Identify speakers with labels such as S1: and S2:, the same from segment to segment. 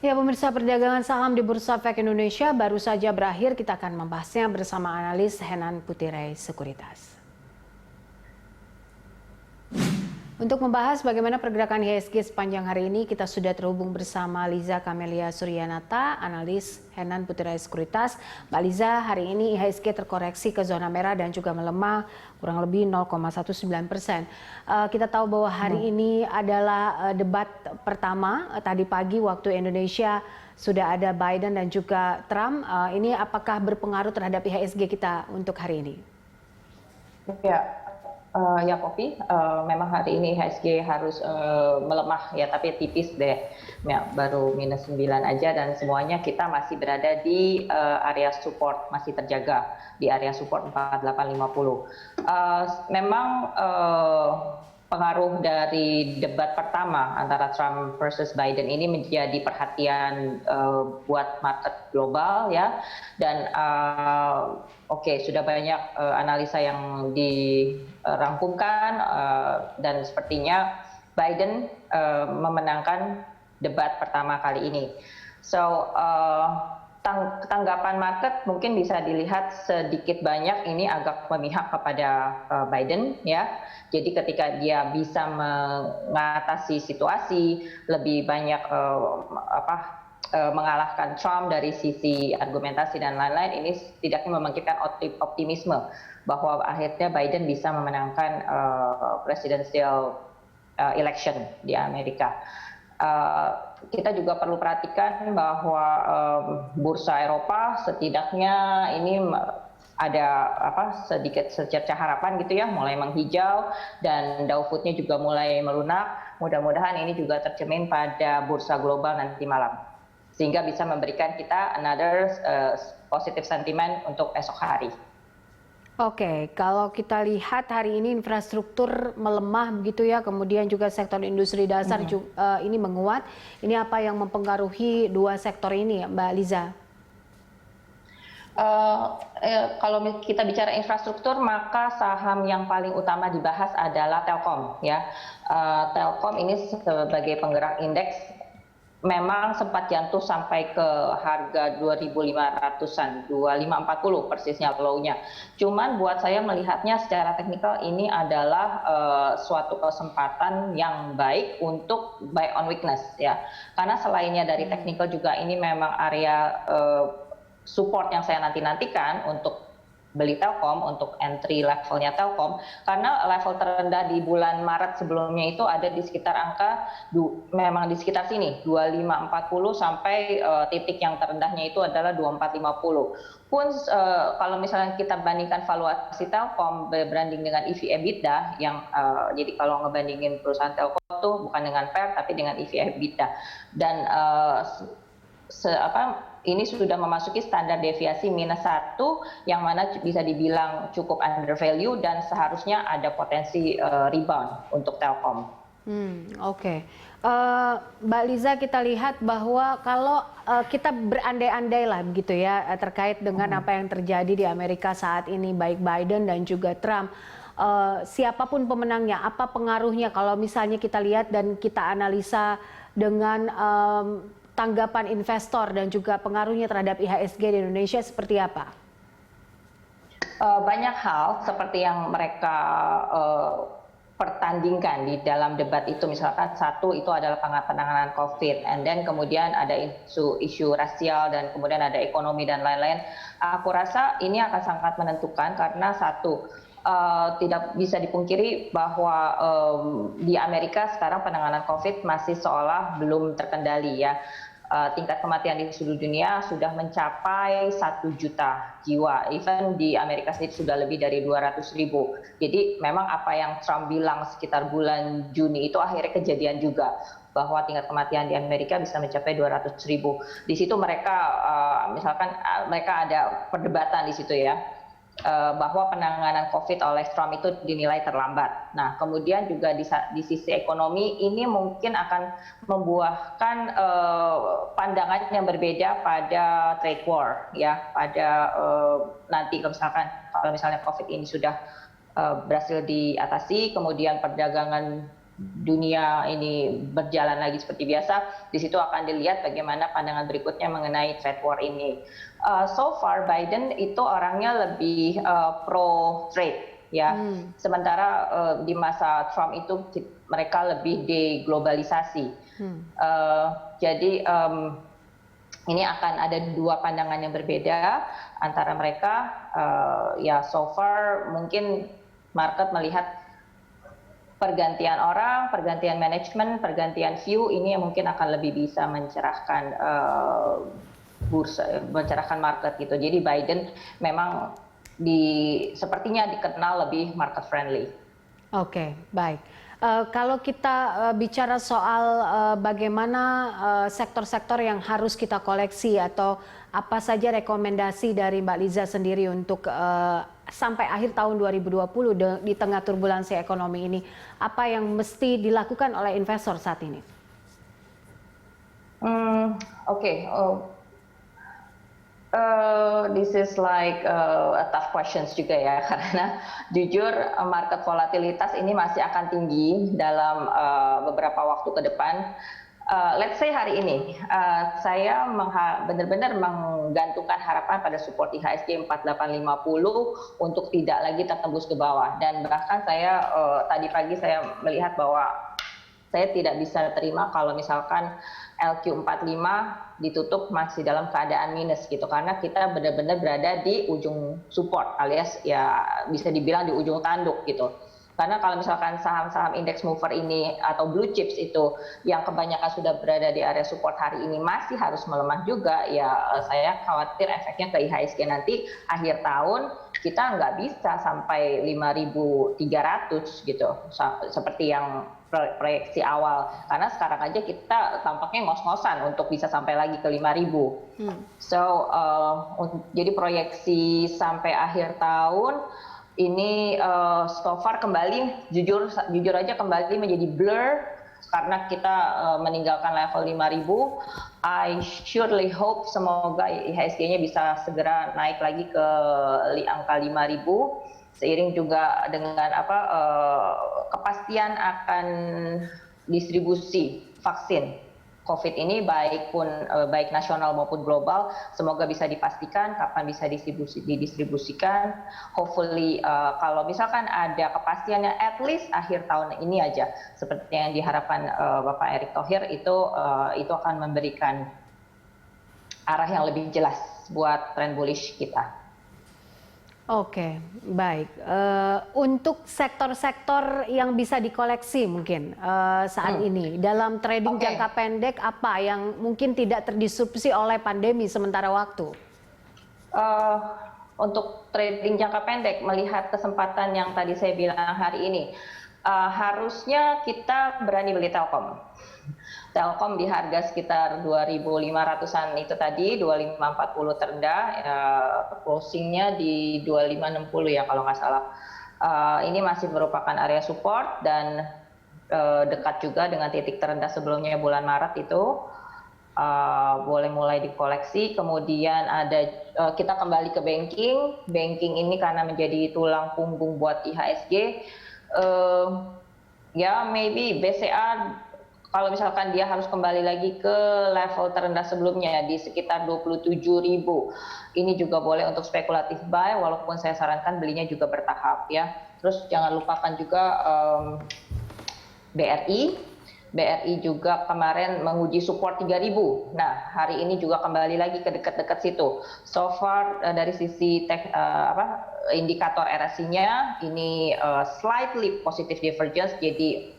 S1: Ya, pemirsa, perdagangan saham di Bursa Efek Indonesia baru saja berakhir. Kita akan membahasnya bersama analis Henan Putirai Sekuritas. Untuk membahas bagaimana pergerakan IHSG sepanjang hari ini, kita sudah terhubung bersama Liza Kamelia Suryanata, analis Henan Putirai Sekuritas. Mbak Liza, hari ini IHSG terkoreksi ke zona merah dan juga melemah kurang lebih 0,19%. Kita tahu bahwa hari ini adalah debat pertama. Tadi pagi waktu Indonesia sudah ada Biden dan juga Trump. Ini apakah berpengaruh terhadap IHSG kita untuk hari ini?
S2: Ya, Kopi, memang hari ini IHSG harus melemah ya, tapi tipis deh, ya, baru -9 aja, dan semuanya kita masih berada di area support, masih terjaga di area support 4850. Memang pengaruh dari debat pertama antara Trump versus Biden ini menjadi perhatian buat market global ya, dan sudah banyak analisa yang dirangkumkan dan sepertinya Biden memenangkan debat pertama kali ini. So tanggapan market mungkin bisa dilihat sedikit banyak ini agak memihak kepada Biden ya. Jadi ketika dia bisa mengatasi situasi, lebih banyak mengalahkan Trump dari sisi argumentasi dan lain-lain, ini setidaknya membangkitkan optimisme bahwa akhirnya Biden bisa memenangkan presidential election di Amerika. Kita juga perlu perhatikan bahwa bursa Eropa setidaknya ini ada sedikit secerca harapan gitu ya, mulai menghijau, dan Dow Food-nya juga mulai melunak. Mudah-mudahan ini juga tercermin pada bursa global nanti malam, sehingga bisa memberikan kita another positive sentiment untuk esok hari.
S1: Oke, kalau kita lihat hari ini infrastruktur melemah begitu ya, kemudian juga sektor industri dasar juga, ini menguat. Ini apa yang mempengaruhi dua sektor ini, Mbak Liza?
S2: Kalau kita bicara infrastruktur, maka saham yang paling utama dibahas adalah Telkom ya. Telkom ini sebagai penggerak indeks memang sempat jatuh sampai ke harga 2.500-an, 2.540 persisnya low-nya. Cuman buat saya melihatnya secara teknikal ini adalah suatu kesempatan yang baik untuk buy on weakness ya. Karena selainnya dari teknikal juga ini memang area support yang saya nantikan untuk beli Telkom, untuk entry levelnya Telkom, karena level terendah di bulan Maret sebelumnya itu ada di sekitar angka memang di sekitar sini 2540 sampai titik yang terendahnya itu adalah 2450. Pun kalau misalnya kita bandingkan valuasi Telkom berbanding dengan EV/EBITDA yang jadi kalau ngebandingin perusahaan Telkom tuh bukan dengan PER tapi dengan EV/EBITDA, dan ini sudah memasuki standar deviasi -1 yang mana bisa dibilang cukup undervalue dan seharusnya ada potensi rebound untuk Telkom.
S1: Oke. Mbak Liza, kita lihat bahwa kalau kita berandai-andai lah begitu ya terkait dengan apa yang terjadi di Amerika saat ini, baik Biden dan juga Trump, siapapun pemenangnya, apa pengaruhnya kalau misalnya kita lihat dan kita analisa dengan tanggapan investor dan juga pengaruhnya terhadap IHSG di Indonesia seperti apa?
S2: Banyak hal seperti yang mereka pertandingkan di dalam debat itu, misalkan satu itu adalah penanganan COVID, and then kemudian ada isu rasial, dan kemudian ada ekonomi dan lain-lain. Aku rasa ini akan sangat menentukan karena satu, tidak bisa dipungkiri bahwa di Amerika sekarang penanganan COVID masih seolah belum terkendali ya. Tingkat kematian di seluruh dunia sudah mencapai 1 juta jiwa. Even di Amerika sendiri sudah lebih dari 200.000. Jadi memang apa yang Trump bilang sekitar bulan Juni itu akhirnya kejadian juga, bahwa tingkat kematian di Amerika bisa mencapai 200.000. Di situ mereka misalkan mereka ada perdebatan di situ ya, bahwa penanganan COVID oleh Trump itu dinilai terlambat. Nah, kemudian juga di sisi ekonomi ini mungkin akan membuahkan pandangan yang berbeda pada trade war ya, pada nanti kalau misalnya COVID ini sudah berhasil diatasi, kemudian perdagangan dunia ini berjalan lagi seperti biasa, di situ akan dilihat bagaimana pandangan berikutnya mengenai trade war ini. So far Biden itu orangnya lebih pro trade ya, sementara di masa Trump itu mereka lebih deglobalisasi. Jadi ini akan ada dua pandangan yang berbeda antara mereka. Ya so far mungkin market melihat pergantian orang, pergantian manajemen, pergantian view ini yang mungkin akan lebih bisa mencerahkan bursa, mencerahkan market gitu. Jadi Biden memang sepertinya dikenal lebih market friendly.
S1: Oke, baik. Kalau kita bicara soal bagaimana sektor-sektor yang harus kita koleksi atau apa saja rekomendasi dari Mbak Liza sendiri untuk sampai akhir tahun 2020 di tengah turbulensi ekonomi ini, apa yang mesti dilakukan oleh investor saat ini?
S2: This is like a tough questions juga ya, karena jujur market volatilitas ini masih akan tinggi dalam beberapa waktu ke depan. Let's say hari ini saya benar-benar menggantungkan harapan pada support IHSG 4850 untuk tidak lagi tertembus ke bawah, dan bahkan saya tadi pagi saya melihat bahwa saya tidak bisa terima kalau misalkan LQ45 ditutup masih dalam keadaan minus gitu, karena kita benar-benar berada di ujung support alias ya bisa dibilang di ujung tanduk gitu. Karena kalau misalkan saham-saham index mover ini atau blue chips itu yang kebanyakan sudah berada di area support hari ini masih harus melemah juga, ya saya khawatir efeknya ke IHSG nanti akhir tahun kita nggak bisa sampai 5.300 gitu seperti yang proyeksi awal, karena sekarang aja kita tampaknya ngos-ngosan untuk bisa sampai lagi ke 5.000. So jadi proyeksi sampai akhir tahun ini so far kembali jujur aja kembali menjadi blur karena kita meninggalkan level 5.000. I surely hope semoga IHSG-nya bisa segera naik lagi ke angka 5.000 seiring juga dengan kepastian akan distribusi vaksin COVID ini baik nasional maupun global, semoga bisa dipastikan kapan bisa didistribusikan. Hopefully kalau misalkan ada kepastiannya at least akhir tahun ini aja, seperti yang diharapkan Bapak Erick Thohir itu akan memberikan arah yang lebih jelas buat tren bullish kita.
S1: Oke, baik. Untuk sektor-sektor yang bisa dikoleksi mungkin saat ini dalam trading jangka pendek apa yang mungkin tidak terdisrupsi oleh pandemi sementara waktu?
S2: Untuk trading jangka pendek, melihat kesempatan yang tadi saya bilang hari ini, harusnya kita berani beli Telkom. Telkom di harga sekitar 2.500-an itu tadi, 2540 terendah, closingnya di 2560 ya kalau nggak salah. Ini masih merupakan area support dan dekat juga dengan titik terendah sebelumnya bulan Maret itu. Boleh mulai dikoleksi. Kemudian kita kembali ke banking ini karena menjadi tulang punggung buat IHSG. Ya maybe BCA kalau misalkan dia harus kembali lagi ke level terendah sebelumnya di sekitar 27.000, ini juga boleh untuk spekulatif buy, walaupun saya sarankan belinya juga bertahap ya. Terus jangan lupakan juga BRI juga kemarin menguji support 3.000. Nah, hari ini juga kembali lagi ke dekat-dekat situ. So far dari sisi indikator RSI-nya ini slightly positive divergence, jadi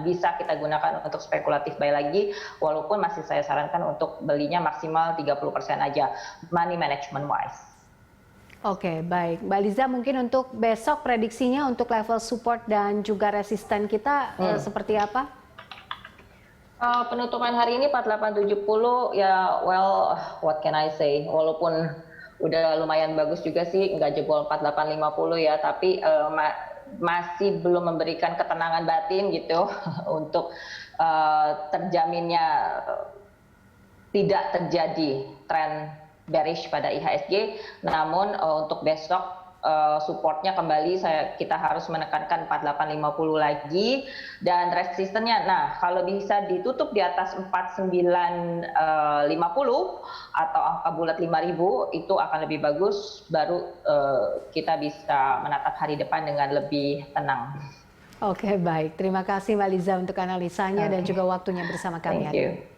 S2: bisa kita gunakan untuk spekulatif buy lagi, walaupun masih saya sarankan untuk belinya maksimal 30% aja money management wise.
S1: Oke, baik. Mbak Liza, mungkin untuk besok prediksinya untuk level support dan juga resisten kita seperti apa?
S2: Penutupan hari ini 4870 ya, well what can I say, walaupun udah lumayan bagus juga sih, nggak jebol 4850 ya, tapi masih belum memberikan ketenangan batin gitu untuk terjaminnya tidak terjadi tren bearish pada IHSG. Namun untuk besok supportnya kembali kita harus menekankan 4850 lagi, dan resistennya nah kalau bisa ditutup di atas 4950 atau angka bulat 5000 itu akan lebih bagus, baru kita bisa menatap hari depan dengan lebih tenang.
S1: Oke, baik. Terima kasih Mbak Liza untuk analisanya dan juga waktunya bersama kami hari ini.